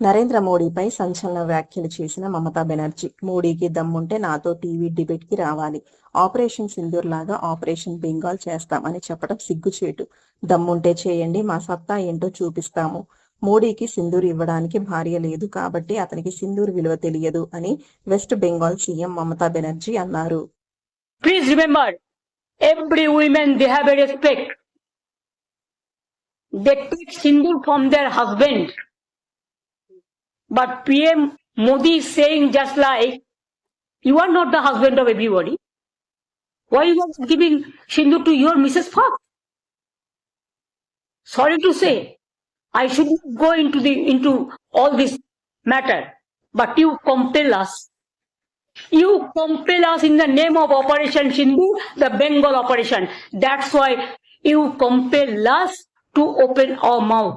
నరేంద్ర మోడీపై సంచలన వ్యాఖ్యలు చేసిన మమతా బెనర్జీ. మోడీకి దమ్ముంటే నాతో టీవీ డిబేట్ కి రావాలి. ఆపరేషన్ సింధూర్ లాగా ఆపరేషన్ బెంగాల్ చేస్తాం అని చెప్పడం సిగ్గుచేటు. దమ్ముంటే చేయండి, మా సత్తా ఏంటో చూపిస్తాము. మోడీకి సింధూర్ ఇవ్వడానికి భార్య లేదు కాబట్టి అతనికి సింధూర్ విలువ తెలియదు అని వెస్ట్ బెంగాల్ సీఎం మమతా బెనర్జీ అన్నారు. Please remember, every woman they have a respect. They take sindoor from their husband. But PM Modi is saying just like, you are not the husband of everybody. Why you are giving sindoor to your Mrs. first? Sorry to say, I should go into all this matter, but you compel us. You compel us in the name of Operation Sindoor, the Bengal operation. That's why you compel us to open our mouth.